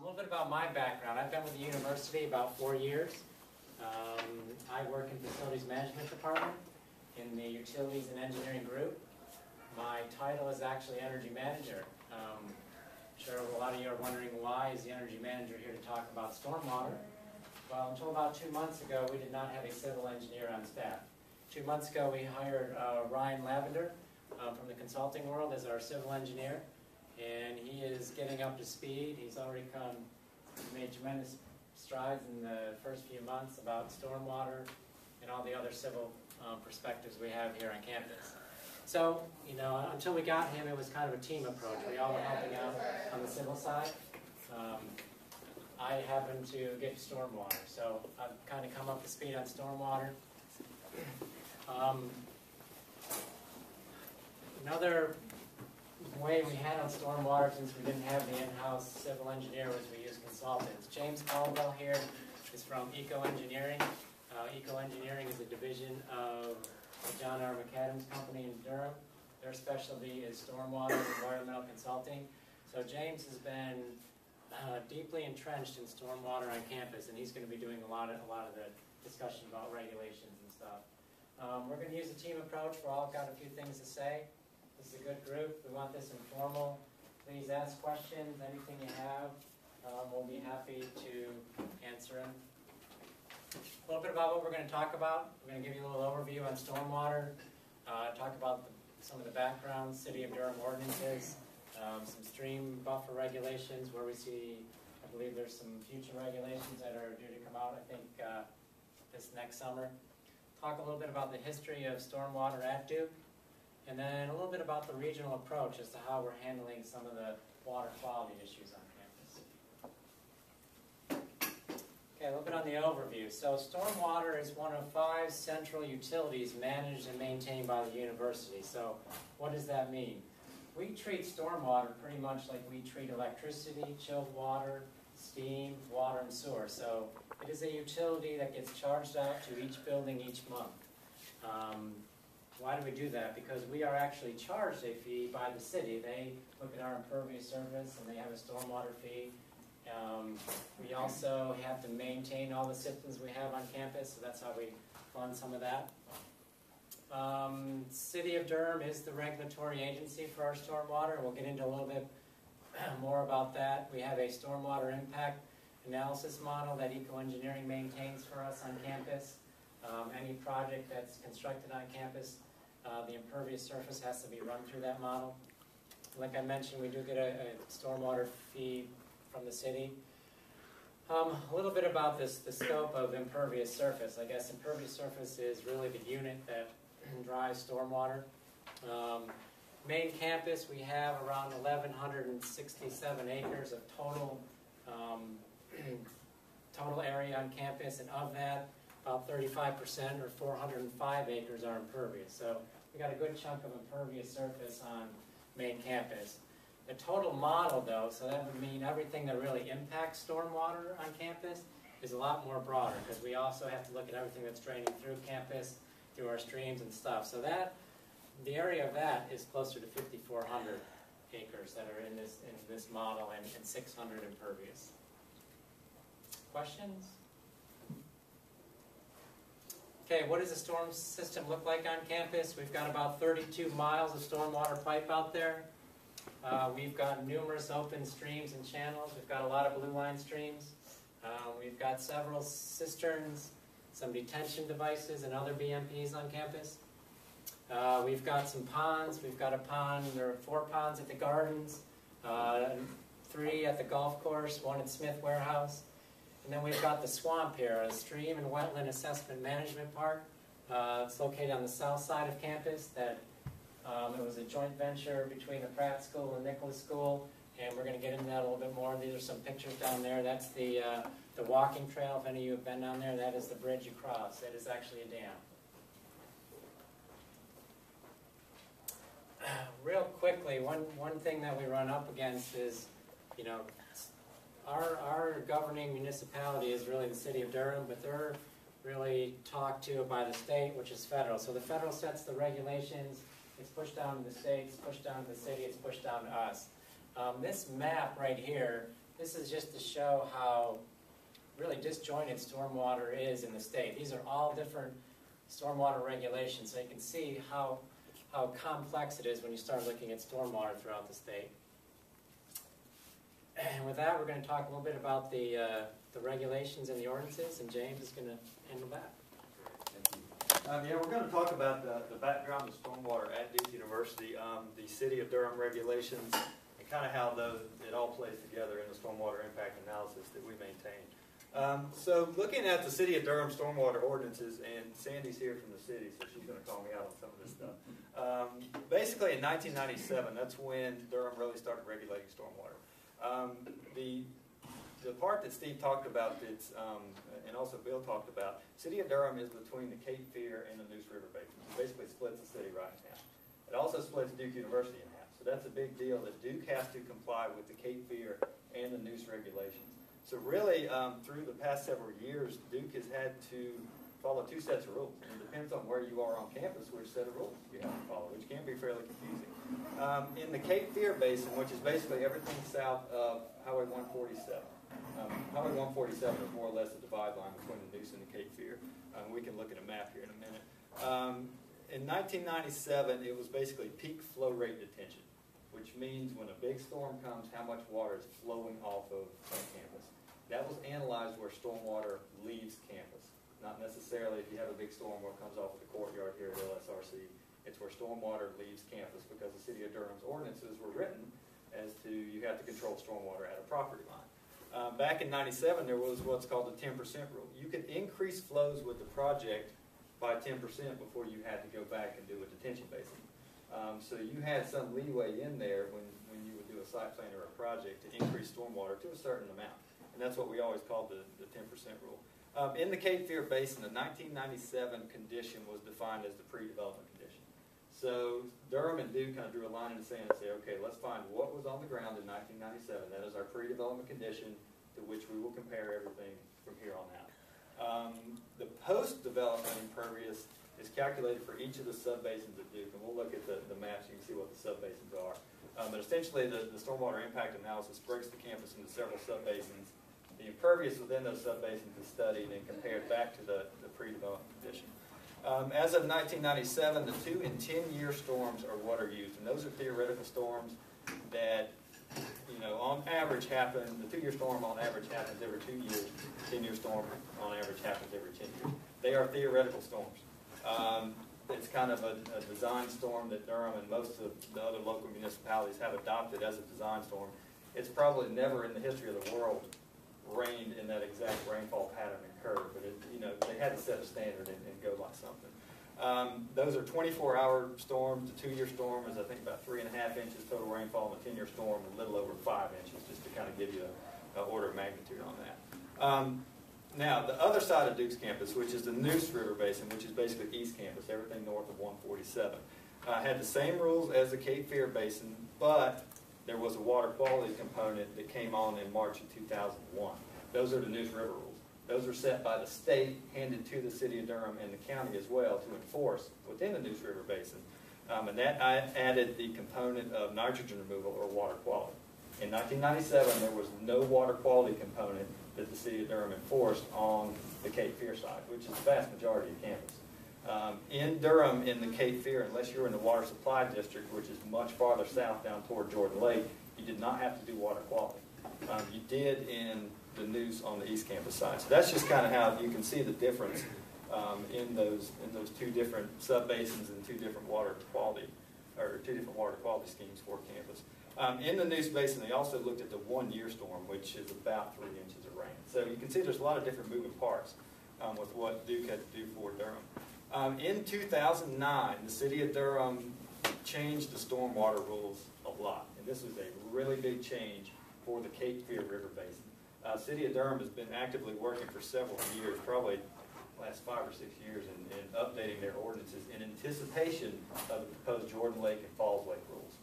A little bit about my background. I've been with the university about 4 years. I work in facilities management department in the utilities and engineering group. My title is actually energy manager. I'm sure a lot of you are wondering why is the energy manager here to talk about stormwater. Well, until about 2 months ago, we did not have a civil engineer on staff. 2 months ago, we hired Ryan Lavender from the consulting world as our civil engineer, and he is getting up to speed. He's already made tremendous strides in the first few months about stormwater and all the other civil perspectives we have here on campus. So, you know, until we got him, it was kind of a team approach. We all were helping out on the civil side. I happened to get stormwater, so I've kind of come up to speed on stormwater. Another way we handle stormwater, since we didn't have the in-house civil engineer, was we used consultants. James Caldwell here is from Eco Engineering. Eco Engineering is a division of John R. McAdams' company in Durham. Their specialty is stormwater and environmental consulting. So James has been deeply entrenched in stormwater on campus, and he's going to be doing a lot of the discussion about regulations and stuff. We're going to use a team approach. We've all got a few things to say. This is a good group. We want this informal. Please ask questions, anything you have. We'll be happy to answer them. A little bit about what we're going to talk about. We're going to give you a little overview on stormwater, talk about some of the background, City of Durham ordinances, some stream buffer regulations where we see, I believe there's some future regulations that are due to come out, I think, this next summer. Talk a little bit about the history of stormwater at Duke, and then a little bit about the regional approach as to how we're handling some of the water quality issues on campus. Okay, a little bit on the overview. So stormwater is one of 5 central utilities managed and maintained by the university. So what does that mean? We treat stormwater pretty much like we treat electricity, chilled water, steam, water, and sewer. So it is a utility that gets charged out to each building each month. Why do we do that? Because we are actually charged a fee by the city. They look at our impervious surface and they have a stormwater fee. We also have to maintain all the systems we have on campus, so that's how we fund some of that. City of Durham is the regulatory agency for our stormwater. We'll get into a little bit more about that. We have a stormwater impact analysis model that Eco Engineering maintains for us on campus. Any project that's constructed on campus, the impervious surface has to be run through that model. Like I mentioned, we do get a stormwater fee from the city. A little bit about the scope of impervious surface. I guess impervious surface is really the unit that drives stormwater. Main campus, we have around 1,167 acres of total total area on campus, and of that, about 35% or 405 acres are impervious. So we got a good chunk of impervious surface on main campus. The total model, though, so that would mean everything that really impacts stormwater on campus is a lot more broader, because we also have to look at everything that's draining through campus, through our streams and stuff. So that, the area of that is closer to 5,400 acres that are in this model, and 600 impervious. Questions? Okay, what does a storm system look like on campus? We've got about 32 miles of stormwater pipe out there. We've got numerous open streams and channels. We've got a lot of blue line streams. We've got several cisterns, some detention devices, and other BMPs on campus. We've got some ponds. We've got a pond. There are 4 ponds at the gardens, 3 at the golf course, 1 at Smith Warehouse. And then we've got the swamp here, a stream and wetland assessment management park. It's located on the south side of campus. That it was a joint venture between the Pratt School and Nicholas School, and we're going to get into that a little bit more. These are some pictures down there. That's the walking trail. If any of you have been down there, that is the bridge across. That is actually a dam. Real quickly, one thing that we run up against is, you know, our governing municipality is really the City of Durham, but they're really talked to by the state, which is federal. So the federal sets the regulations. It's pushed down to the state, it's pushed down to the city, it's pushed down to us. This map right here, This is just to show how really disjointed stormwater is in the state. These are all different stormwater regulations, so you can see how complex it is when you start looking at stormwater throughout the state. And with that, we're going to talk a little bit about the regulations and the ordinances, and James is going to handle that. Yeah, we're going to talk about the background of stormwater at Duke University, the City of Durham regulations, and kind of how it all plays together in the stormwater impact analysis that we maintain. So looking at the City of Durham stormwater ordinances, and Sandy's here from the city, so she's going to call me out on some of this stuff. Basically in 1997, that's when Durham really started regulating stormwater. The part that Steve talked about, and also Bill talked about, City of Durham is between the Cape Fear and the Neuse River Basin. It basically splits the city right in half. It also splits Duke University in half. So that's a big deal that Duke has to comply with the Cape Fear and the Neuse regulations. So really, through the past several years, Duke has had to follow two sets of rules. And it depends on where you are on campus, which set of rules you have to follow, which can be fairly confusing. In the Cape Fear Basin, which is basically everything south of Highway 147. Highway 147 is more or less the divide line between the Neuse and the Cape Fear. We can look at a map here in a minute. In 1997, it was basically peak flow rate detention, which means when a big storm comes, how much water is flowing off of campus. That was analyzed where stormwater leaves campus. Not necessarily if you have a big storm what comes off of the courtyard here at LSRC. It's where stormwater leaves campus because the City of Durham's ordinances were written as to you have to control stormwater at a property line. Back in 97, there was what's called the 10% rule. You could increase flows with the project by 10% before you had to go back and do a detention basin. So you had some leeway in there when you would do a site plan or a project to increase stormwater to a certain amount. And that's what we always called the 10% rule. In the Cape Fear Basin, the 1997 condition was defined as the pre-development condition. So Durham and Duke kind of drew a line in the sand and said, okay, let's find what was on the ground in 1997. That is our pre-development condition to which we will compare everything from here on out. The post-development impervious is calculated for each of the subbasins at Duke, and we'll look at the maps, you can see what the subbasins are. But essentially, the stormwater impact analysis breaks the campus into several subbasins. The impervious within those subbasins is studied and compared back to the pre-development condition. As of 1997, the 2 and 10-year storms are what are used, and those are theoretical storms that, on average happen. The 2-year storm on average happens every 2 years. 10-year storm on average happens every 10 years. They are theoretical storms. It's kind of a design storm that Durham and most of the other local municipalities have adopted as a design storm. It's probably never in the history of the world rained in that exact rainfall pattern and curve, but they had to set a standard and go by something. Those are 24-hour storms. The 2-year storm is, I think, about 3.5 inches total rainfall, and the 10-year storm a little over 5 inches, just to kind of give you an order of magnitude on that. Now, the other side of Duke's campus, which is the Neuse River Basin, which is basically East Campus, everything north of 147, had the same rules as the Cape Fear Basin, but there was a water quality component that came on in March of 2001. Those are the Neuse River rules. Those are set by the state, handed to the City of Durham and the county as well to enforce within the Neuse River Basin. And that added the component of nitrogen removal or water quality. In 1997, there was no water quality component that the City of Durham enforced on the Cape Fear side, which is the vast majority of campus. In Durham, in the Cape Fear, unless you're in the water supply district, which is much farther south down toward Jordan Lake, you did not have to do water quality. You did in the Neuse on the East Campus side. So that's just kind of how you can see the difference in those two different subbasins and two different water quality schemes for campus. In the Neuse Basin, they also looked at the 1-year storm, which is about 3 inches of rain. So you can see there's a lot of different moving parts with what Duke had to do for Durham. In 2009, the City of Durham changed the stormwater rules a lot. And this was a really big change for the Cape Fear River Basin. City of Durham has been actively working for several years, probably the last 5 or 6 years, in updating their ordinances in anticipation of the proposed Jordan Lake and Falls Lake rules.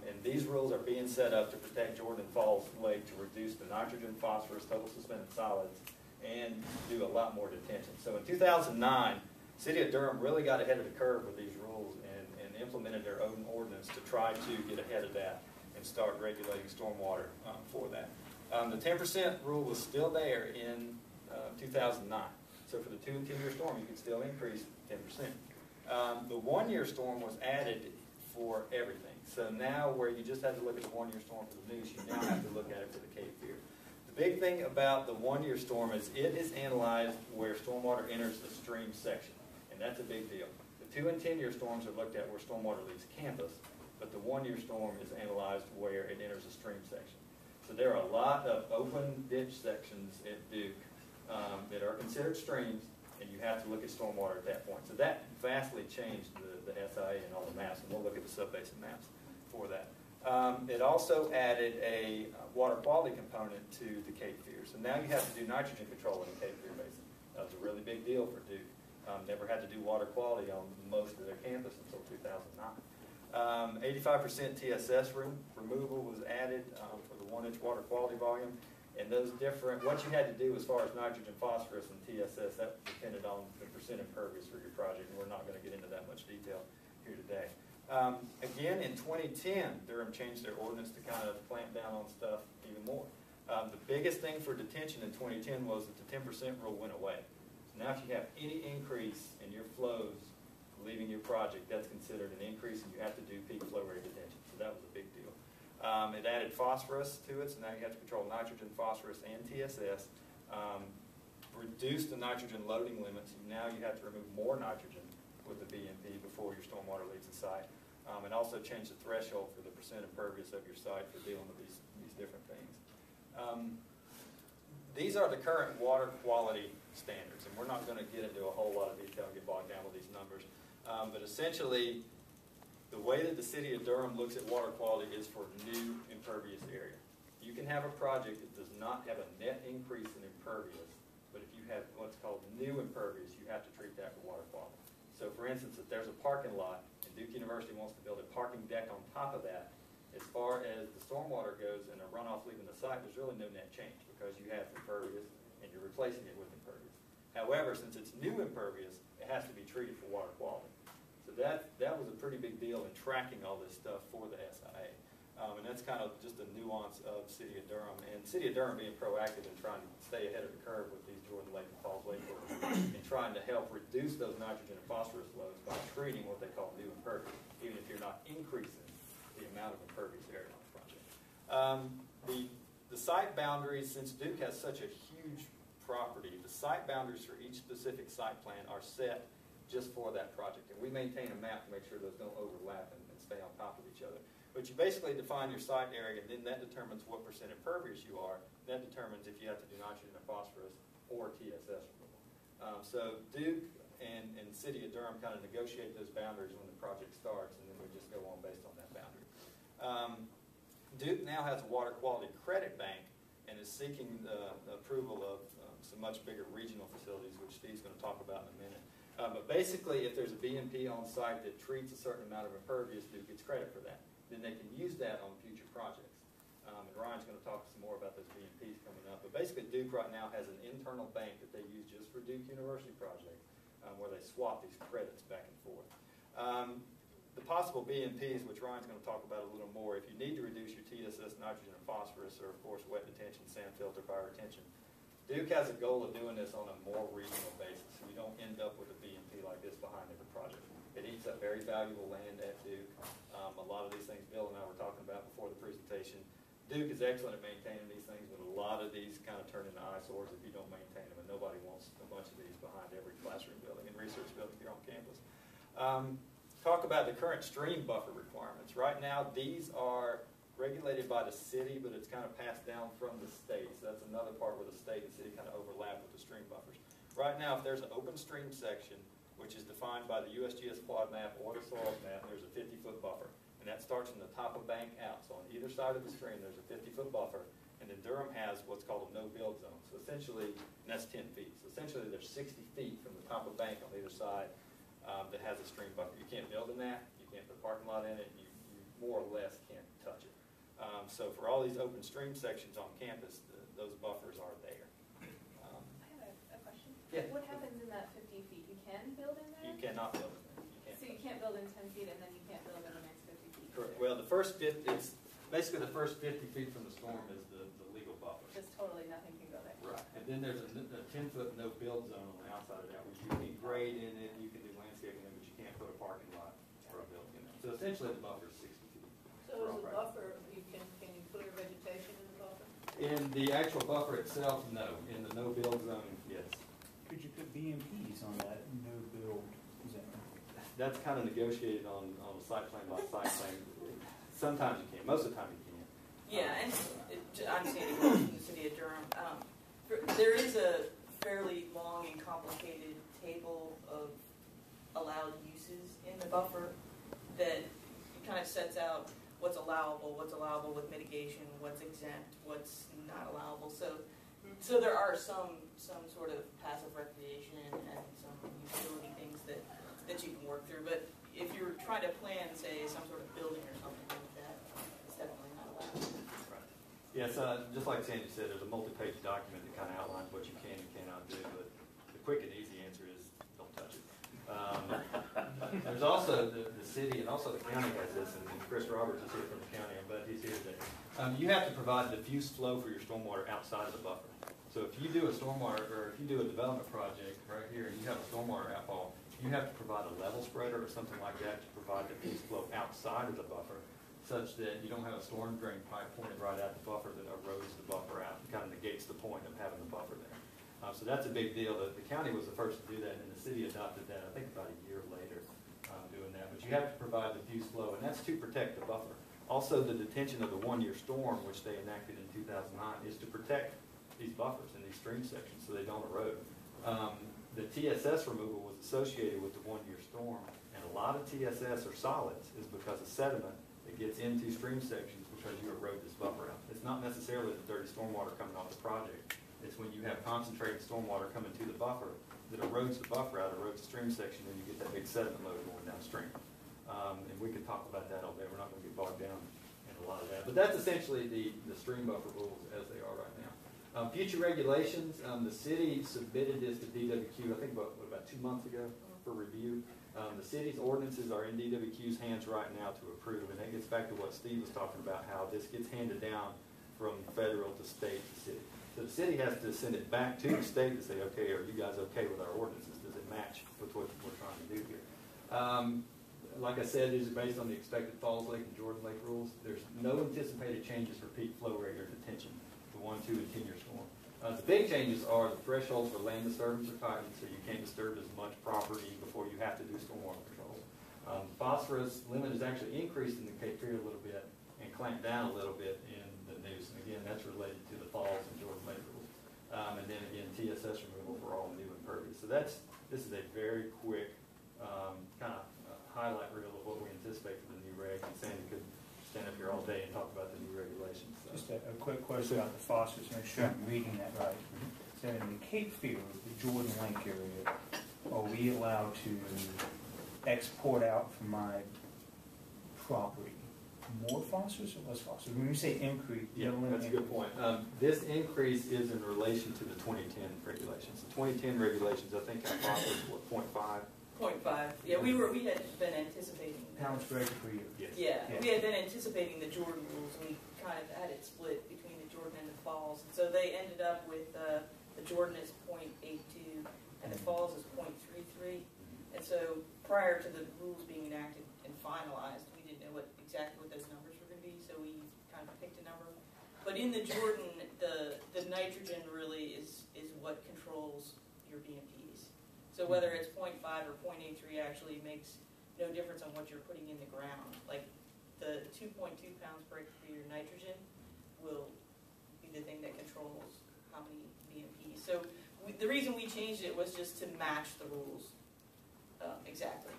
And these rules are being set up to protect Jordan and Falls Lake to reduce the nitrogen, phosphorus, total suspended solids, and do a lot more detention. So in 2009, City of Durham really got ahead of the curve with these rules and implemented their own ordinance to try to get ahead of that and start regulating stormwater for that. The 10% rule was still there in 2009. So for the 2 and 10-year storm, you could still increase 10%. The 1-year storm was added for everything. So now where you just had to look at the 1-year storm for the news, you now have to look at it for the Cape Fear. The big thing about the 1-year storm is it is analyzed where stormwater enters the stream section, and that's a big deal. The 2 and 10-year storms are looked at where stormwater leaves campus, but the 1-year storm is analyzed where it enters the stream section. So there are a lot of open ditch sections at Duke that are considered streams, and you have to look at stormwater at that point. So that vastly changed the SIA and all the maps, and we'll look at the sub-basin maps for that. It also added a water quality component to the Cape Fear. So now you have to do nitrogen control in the Cape Fear Basin. That was a really big deal for Duke. Never had to do water quality on most of their campus until 2009. 85% TSS removal was added for the 1-inch water quality volume. And those different, what you had to do as far as nitrogen, phosphorus, and TSS, that depended on the percent impervious for your project. And we're not going to get into that much detail here today. Again, in 2010, Durham changed their ordinance to kind of clamp down on stuff even more. The biggest thing for detention in 2010 was that the 10% rule went away. So now if you have any increase in your flows leaving your project, that's considered an increase, and you have to do peak flow rate detention. So that was a big deal. It added phosphorus to it, so now you have to control nitrogen, phosphorus, and TSS. Reduced the nitrogen loading limits. Now you have to remove more nitrogen with the BMP before your stormwater leaves the site. And also change the threshold for the percent impervious of your site for dealing with these different things. These are the current water quality standards, and we're not going to get into a whole lot of detail and get bogged down with these numbers. But essentially, the way that the city of Durham looks at water quality is for new impervious area. You can have a project that does not have a net increase in impervious, but if you have what's called new impervious, you have to treat that for water quality. So for instance, if there's a parking lot and Duke University wants to build a parking deck on top of that, as far as the stormwater goes and the runoff leaving the site, there's really no net change because you have impervious and you're replacing it with impervious. However, since it's new impervious, it has to be treated for water quality. So that was a pretty big deal in tracking all this stuff for the SIA. And that's kind of just a nuance of City of Durham. And City of Durham being proactive in trying to stay ahead of the curve with these Jordan Lake and Falls Lake orders and trying to help reduce those nitrogen and phosphorus loads by treating what they call new impervious, even if you're not increasing the amount of impervious area on the project. The site boundaries, since Duke has such a huge property, the site boundaries for each specific site plan are set just for that project. And we maintain a map to make sure those don't overlap and stay on top of each other. But you basically define your site area, and then that determines what percent impervious you are. That determines if you have to do nitrogen or phosphorus or TSS removal. So Duke and City of Durham kind of negotiate those boundaries when the project starts, and then we just go on based on that boundary. Duke now has a water quality credit bank and is seeking the approval of some much bigger regional facilities, which Steve's going to talk about in a minute. But basically, if there's a BMP on site that treats a certain amount of impervious, Duke gets credit for that. Then they can use that on future projects. And Ryan's going to talk some more about those BMPs coming up. But basically, Duke right now has an internal bank that they use just for Duke University projects, where they swap these credits back and forth. The possible BMPs, which Ryan's going to talk about a little more, if you need to reduce your TSS, nitrogen, and phosphorus, or of course wet detention, sand filter, fire retention, Duke has a goal of doing this on a more regional basis, so you don't end up with a BMP like this behind every project. It eats up very valuable land at Duke. A lot of these things Bill and I were talking about before the presentation. Duke is excellent at maintaining these things, but a lot of these kind of turn into eyesores if you don't maintain them, and nobody wants a bunch of these behind every classroom building and research building here on campus. Talk about the current stream buffer requirements. Right now, these are regulated by the city, but it's kind of passed down from the state. So that's another part where the state and city kind of overlap with the stream buffers. Right now, if there's an open stream section, which is defined by the USGS quad map or the soils map, there's a 50-foot buffer. And that starts from the top of bank out. So on either side of the stream, there's a 50-foot buffer. And then Durham has what's called a no-build zone. So essentially, and that's 10 feet. So essentially, there's 60 feet from the top of bank on either side that has a stream buffer. You can't build in that. You can't put a parking lot in it. You more or less can't touch it. So for all these open stream sections on campus, those buffers are there. I have a question. Yeah. What happens in that 50 feet? You can build in there? You cannot build in there. You can't. So you can't build in 10 feet and then you can't build in the next 50 feet? Correct. Well, the first 50, it's basically the first 50 feet from the storm is the legal buffer. just totally nothing can go there. Right, and then there's a 10-foot no-build zone on the outside of that, which you can grade in it, you can do landscaping in it, but you can't put a parking lot or a building in it. So essentially the buffer is 60 feet. So is the buffer, can you clear vegetation in the buffer? In the actual buffer itself, no. In the no-build zone, yes. Could you put BMPs on that no-build zone? That's kind of negotiated on a site plan by site plan. Sometimes you can, most of the time you can. Yeah, and I'm Sandy from the city of Durham. There is a fairly long and complicated table of allowed uses in the buffer that kind of sets out what's allowable with mitigation, what's exempt, what's not allowable. So there are some sort of passive recreation and some utility things that you can work through. But if you're trying to plan, say, some sort of building or something like that, it's definitely not allowed. Right. Yes, just like Sandy said, there's a multi-page document that kind of outlines what you can and cannot do, but the quick and easy answer is don't touch it. There's also the city and also the county has this, and Chris Roberts is here from the county, but he's here today. You have to provide diffuse flow for your stormwater outside of the buffer. So if you do a stormwater, or if you do a development project right here, and you have a stormwater outfall, you have to provide a level spreader or something like that to provide diffuse flow outside of the buffer, such that you don't have a storm drain pipe pointed right at the buffer that erodes the buffer out. It kind of negates the point of having the buffer there. So that's a big deal. The county was the first to do that, and the city adopted that, I think, about a year later doing that. But you have to provide diffuse flow, and that's to protect the buffer. Also, the detention of the one-year storm, which they enacted in 2009, is to protect these buffers and these stream sections so they don't erode. The TSS removal was associated with the one-year storm, and a lot of TSS or solids is because of sediment that gets into stream sections because you erode this buffer out. It's not necessarily the dirty stormwater coming off the project. It's when you have concentrated stormwater coming to the buffer that erodes the buffer out, erodes the stream section, and you get that big sediment load going downstream. And we could talk about that all day. We're not going to get bogged down in a lot of that. But that's essentially the stream buffer rules as they are right now. Future regulations, the city submitted this to DWQ, I think about 2 months ago for review. The city's ordinances are in DWQ's hands right now to approve, and that gets back to what Steve was talking about, how this gets handed down from federal to state to city. So the city has to send it back to the state to say, okay, are you guys okay with our ordinances? Does it match with what we're trying to do here? Like I said, these are based on the expected Falls Lake and Jordan Lake rules. There's no anticipated changes for peak flow rate or detention, the 1, 2, and 10-year storm. The big changes are the thresholds for land disturbance are tightened, so you can't disturb as much property before you have to do stormwater control. Phosphorus limit is actually increased in the Cape Fear a little bit and clamped down a little bit in the Neuse. And again, that's related to the Falls and Jordan Lake rules. And then again, TSS removal for all new impervious. So this is a very quick kind of highlight reel of what we anticipate for the new regs. And Sandy could stand up here all day and talk about the new regulations. So. Just a quick question about the phosphorus, make sure I'm reading that right. So in the Cape Fear, the Jordan Lake area, are we allowed to export out from my property more phosphorus or less phosphorus? When you say increase, yeah, that's a good point. This increase is in relation to the 2010 regulations. The 2010 regulations, I think, our phosphorus was 0.5. 0.5. Yeah, we had been anticipating pounds per acre per year. Yes. Yeah, we had been anticipating the Jordan rules. We kind of had it split between the Jordan and the Falls, and so they ended up with the Jordan is 0.82 and the Falls is 0.33. And so prior to the rules being enacted and finalized, we didn't know exactly what those numbers were going to be, so we kind of picked a number. But in the Jordan, the nitrogen really is what controls your BMPs. So whether it's 0.5 or 0.83 actually makes no difference on what you're putting in the ground. Like the 2.2 pounds per acre per year nitrogen will be the thing that controls how many BMPs. So the reason we changed it was just to match the rules exactly.